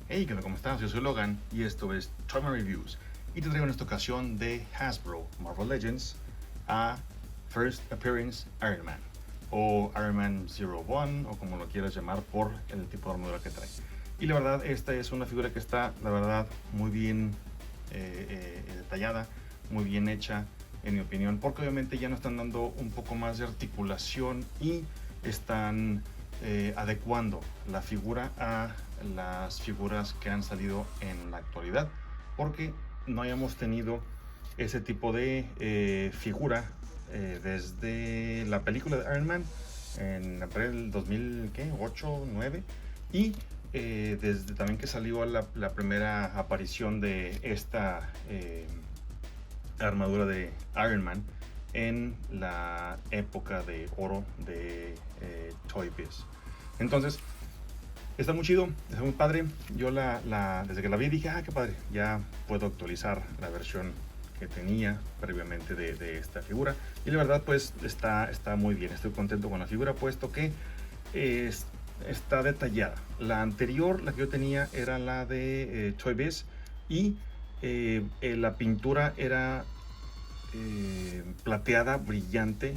Hey, ¿qué tal? ¿Cómo estás? Yo soy Logan y esto es Toyman Reviews. Y te traigo en esta ocasión de Hasbro Marvel Legends a First Appearance Iron Man, o Iron Man 01, o como lo quieras llamar por el tipo de armadura que trae. Y la verdad, esta es una figura que está, la verdad, muy bien detallada, muy bien hecha, en mi opinión, porque obviamente ya no están dando un poco más de articulación y están adecuando la figura a las figuras que han salido en la actualidad, porque no hayamos tenido ese tipo de figura desde la película de Iron Man en abril 2008, 9, y desde también que salió la primera aparición de esta armadura de Iron Man en la época de oro de Toy Biz. Entonces, está muy chido, está muy padre. Yo desde que la vi dije, qué padre, ya puedo actualizar la versión que tenía previamente de esta figura. Y la verdad, pues está muy bien, estoy contento con la figura, puesto que está detallada. La anterior, la que yo tenía, era la de Toy Biz, y la pintura era plateada, brillante,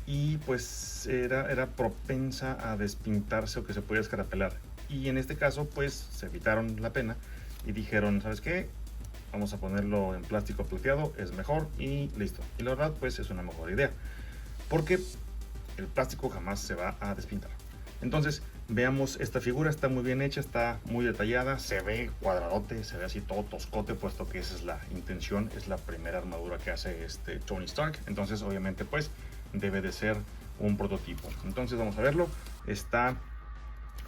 y pues era propensa a despintarse o que se podía escarapelar. Y en este caso pues se evitaron la pena y dijeron, ¿sabes qué? Vamos a ponerlo en plástico plateado, es mejor, y listo. Y la verdad pues es una mejor idea, porque el plástico jamás se va a despintar. Entonces veamos esta figura, está muy bien hecha, está muy detallada, se ve cuadradote, se ve así todo toscote, puesto que esa es la intención, es la primera armadura que hace Tony Stark. Entonces obviamente pues debe de ser un prototipo. Entonces vamos a verlo, está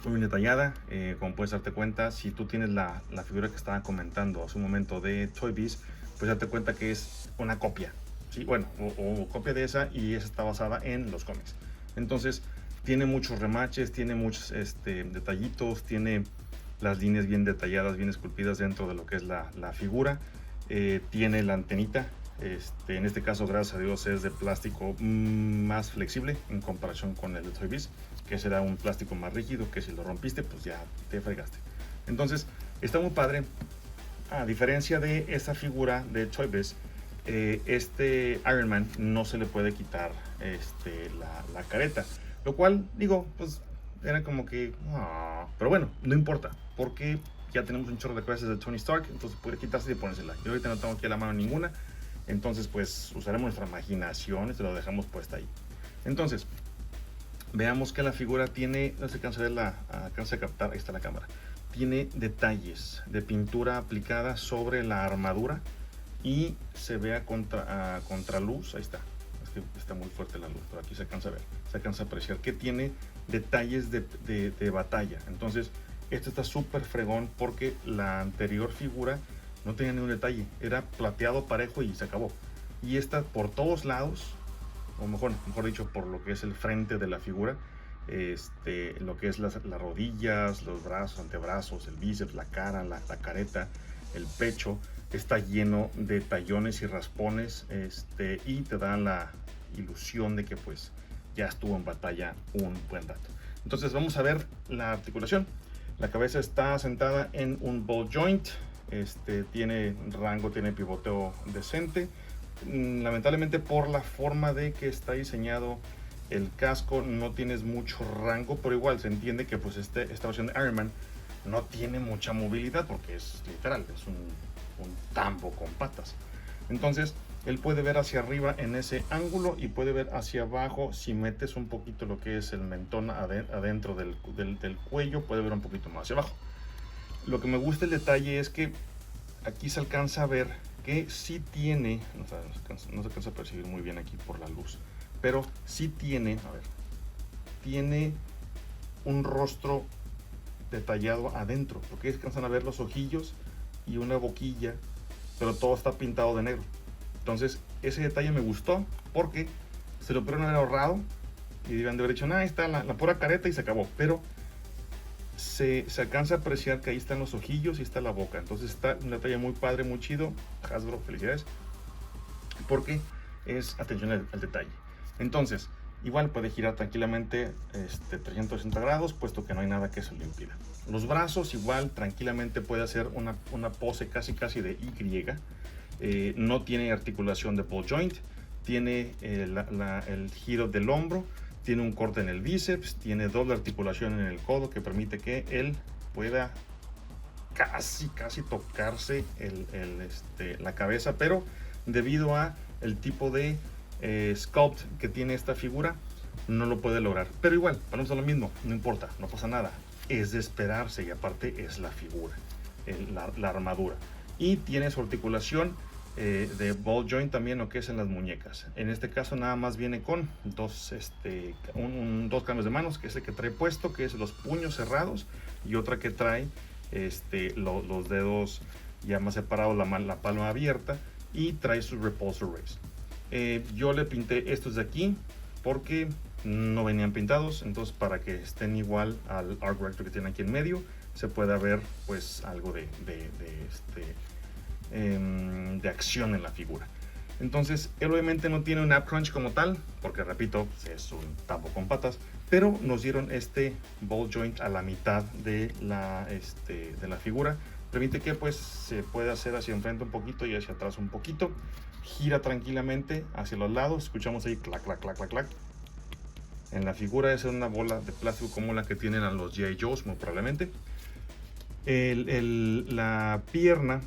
muy bien detallada. Como puedes darte cuenta, si tú tienes la figura que estaba comentando hace un momento de Toy Biz, pues date cuenta que es una copia, ¿sí? Bueno, o copia de esa, y esa está basada en los cómics. Entonces tiene muchos remaches, tiene muchos detallitos, tiene las líneas bien detalladas, bien esculpidas dentro de lo que es la figura. Tiene la antenita. En este caso, gracias a Dios, es de plástico más flexible en comparación con el de Toy Biz, que será un plástico más rígido, que si lo rompiste pues ya te fregaste. Entonces está muy padre. A diferencia de esa figura de Toy Biz, Iron Man no se le puede quitar la careta, lo cual digo, pues era como que pero bueno, no importa, porque ya tenemos un chorro de cosas de Tony Stark, entonces puede quitarse y ponérsela. Yo ahorita no tengo aquí a la mano ninguna, entonces pues usaremos nuestra imaginación y se lo dejamos puesta ahí. Entonces veamos que la figura tiene, no se alcanza a ver, alcanza a captar, ahí está la cámara, tiene detalles de pintura aplicada sobre la armadura, y se ve a contraluz, ahí está, es que está muy fuerte la luz, pero aquí se alcanza a ver, se alcanza a apreciar que tiene detalles de batalla. Entonces esto está súper fregón, porque la anterior figura no tenía ningún detalle, era plateado parejo y se acabó. Y esta por todos lados, o mejor dicho, por lo que es el frente de la figura, lo que es las rodillas, los brazos, antebrazos, el bíceps, la cara, la careta, el pecho, está lleno de tallones y raspones, y te dan la ilusión de que pues ya estuvo en batalla un buen rato. Entonces vamos a ver la articulación. La cabeza está sentada en un ball joint, tiene rango, tiene pivoteo decente. Lamentablemente, por la forma de que está diseñado el casco, no tienes mucho rango, pero igual se entiende que pues esta versión de Iron Man no tiene mucha movilidad, porque es literal, es un tambo con patas. Entonces él puede ver hacia arriba en ese ángulo, y puede ver hacia abajo si metes un poquito lo que es el mentón adentro del cuello, puede ver un poquito más hacia abajo. Lo que me gusta el detalle es que aquí se alcanza a ver que sí tiene, no se alcanza a percibir muy bien aquí por la luz, pero sí tiene, a ver, tiene un rostro detallado adentro, porque alcanzan a ver los ojillos y una boquilla, pero todo está pintado de negro. Entonces ese detalle me gustó, porque se lo pudieron haber ahorrado y debían de haber dicho, ahí está la pura careta y se acabó, pero se alcanza a apreciar que ahí están los ojillos y está la boca. Entonces está un detalle muy padre, muy chido. Hasbro, felicidades, porque es atención al detalle. Entonces Igual puede girar tranquilamente 360 grados, puesto que no hay nada que se lo impida. Los brazos igual tranquilamente puede hacer una pose casi de Y. No tiene articulación de ball joint, tiene el giro del hombro, tiene un corte en el bíceps, tiene doble articulación en el codo que permite que él pueda casi tocarse la cabeza, pero debido a el tipo de sculpt que tiene esta figura no lo puede lograr. Pero igual, vamos a lo mismo, no importa, no pasa nada, es de esperarse, y aparte es la figura, la armadura, y tiene su articulación de ball joint también, lo que es en las muñecas. En este caso nada más viene con dos cambios de manos, que es el que trae puesto, que es los puños cerrados, y otra que trae los dedos ya más separados, la palma abierta, y trae sus repulsor rays. Yo le pinté estos de aquí porque no venían pintados, entonces para que estén igual al Arc Reactor que tiene aquí en medio, se pueda ver pues algo de acción en la figura. Entonces él obviamente no tiene un app crunch como tal, porque repito, es un tambo con patas, pero nos dieron este ball joint a la mitad de la figura. Permite que pues se pueda hacer hacia enfrente un poquito y hacia atrás un poquito. Gira tranquilamente hacia los lados, escuchamos ahí clac clac clac clac clac. En la figura es una bola de plástico como la que tienen a los G.I. Joes, muy probablemente. La pierna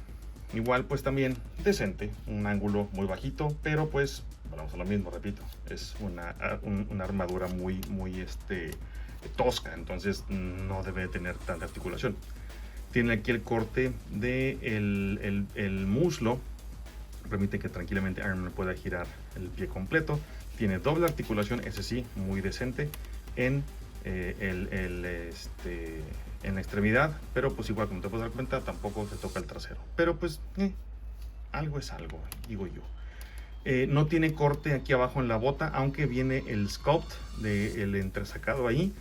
igual pues también decente, un ángulo muy bajito, pero pues vamos a lo mismo, repito, es una armadura muy tosca, entonces no debe tener tanta articulación. Tiene aquí el corte de el muslo, permite que tranquilamente Iron Man pueda girar el pie completo. Tiene doble articulación, ese sí, muy decente en en la extremidad, pero pues igual como te puedes dar cuenta tampoco se toca el trasero, pero pues algo es algo, digo yo. No tiene corte aquí abajo en la bota, aunque viene el sculpt del entresacado ahí,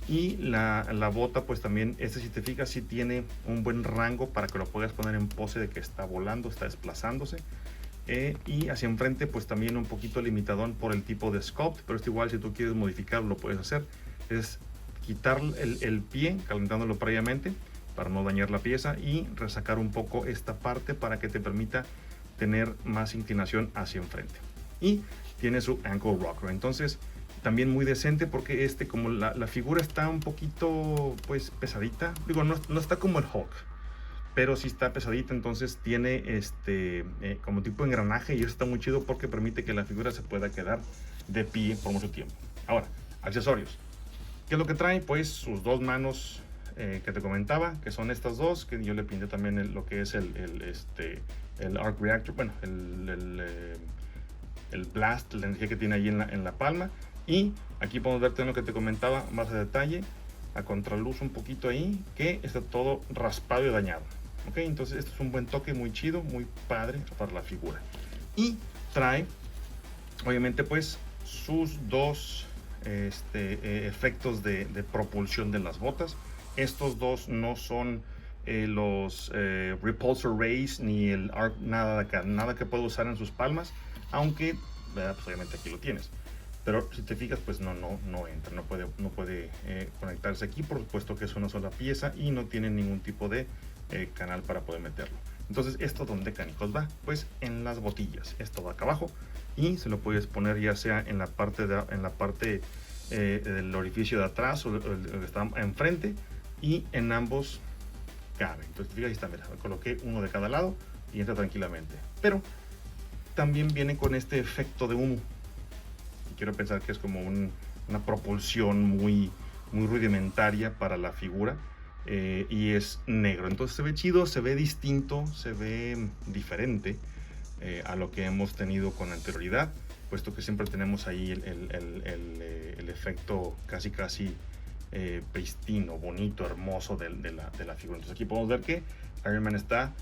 y la bota pues también, si te fijas, sí tiene un buen rango para que lo puedas poner en pose de que está volando, está desplazándose. Y hacia enfrente pues también un poquito limitadón por el tipo de sculpt, pero esto igual si tú quieres modificarlo lo puedes hacer. Es quitar el pie calentándolo previamente para no dañar la pieza y resacar un poco esta parte para que te permita tener más inclinación hacia enfrente. Y tiene su ankle rocker, entonces también muy decente porque como la figura está un poquito pues pesadita, digo, no está como el Hulk, pero sí está pesadita, entonces tiene como tipo engranaje, y eso está muy chido porque permite que la figura se pueda quedar de pie por mucho tiempo. Ahora, accesorios. ¿Qué es lo que trae? Pues sus dos manos que te comentaba, que son estas dos, que yo le pinté también lo que es el Arc Reactor, bueno, el Blast, la energía que tiene ahí en la palma. Y aquí podemos ver lo que te comentaba más a detalle, a contraluz un poquito ahí, que está todo raspado y dañado. Ok, entonces esto es un buen toque, muy chido, muy padre para la figura. Y trae, obviamente, pues sus dos efectos de propulsión de las botas. Estos dos no son los repulsor rays ni el arc, nada que pueda usar en sus palmas, aunque pues obviamente aquí lo tienes, pero si te fijas pues no entra, no puede conectarse aquí, por supuesto que es una sola pieza y no tiene ningún tipo de canal para poder meterlo. Entonces, ¿esto dónde canicos va? Pues en las botillas. Esto va acá abajo y se lo puedes poner ya sea en la parte del orificio de atrás o el que está enfrente, y en ambos cabe. Entonces, fíjate, ahí está, mira, coloqué uno de cada lado y entra tranquilamente. Pero también viene con este efecto de humo. Y quiero pensar que es como una propulsión muy rudimentaria para la figura. Y es negro, entonces se ve chido, se ve distinto, se ve diferente a lo que hemos tenido con anterioridad, puesto que siempre tenemos ahí el efecto casi pristino, bonito, hermoso de la figura. Entonces aquí podemos ver que Iron Man está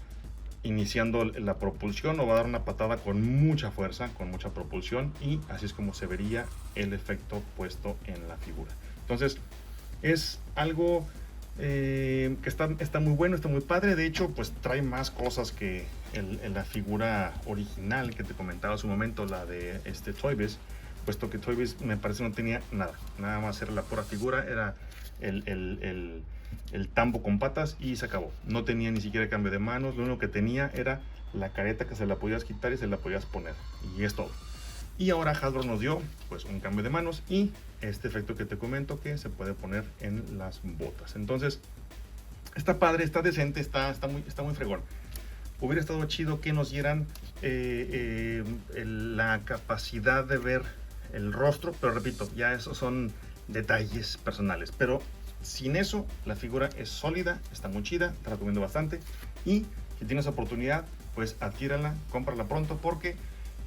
iniciando la propulsión, o va a dar una patada con mucha fuerza, con mucha propulsión, y así es como se vería el efecto puesto en la figura. Entonces es algo que está muy bueno, está muy padre. De hecho pues trae más cosas que la figura original que te comentaba hace un momento, la de Toy Biz, puesto que Toy Biz me parece no tenía nada más era la pura figura, era el tambo con patas y se acabó. No tenía ni siquiera cambio de manos, lo único que tenía era la careta que se la podías quitar y se la podías poner, y es todo. Y ahora Hasbro nos dio pues un cambio de manos y este efecto que te comento que se puede poner en las botas. Entonces está padre, está decente, está muy fregón. Hubiera estado chido que nos dieran la capacidad de ver el rostro, pero repito, ya esos son detalles personales. Pero sin eso, la figura es sólida, está muy chida, te recomiendo bastante. Y si tienes oportunidad, pues adquiérala, cómprala pronto, porque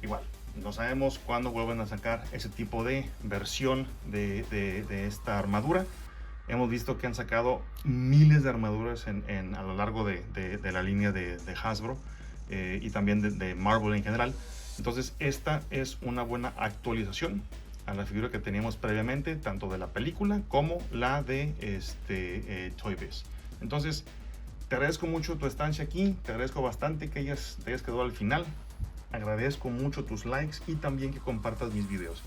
igual no sabemos cuándo vuelven a sacar ese tipo de versión de esta armadura. Hemos visto que han sacado miles de armaduras a lo largo de la línea de Hasbro y también de Marvel en general. Entonces esta es una buena actualización a la figura que teníamos previamente, tanto de la película como la de Toy Biz. Entonces te agradezco mucho tu estancia aquí, te agradezco bastante que te hayas quedado al final. Agradezco mucho tus likes y también que compartas mis videos.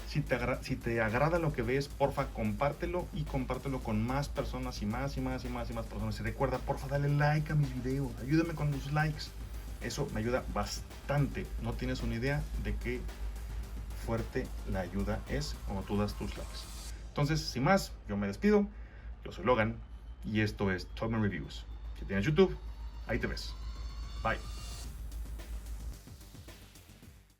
Si te agrada lo que ves, porfa, compártelo y compártelo con más personas y más personas. Y recuerda, porfa, dale like a mis videos. Ayúdame con tus likes. Eso me ayuda bastante. No tienes una idea de qué fuerte la ayuda es cuando tú das tus likes. Entonces, sin más, yo me despido. Yo soy Logan y esto es Toyman Reviews. Si tienes YouTube, ahí te ves. Bye.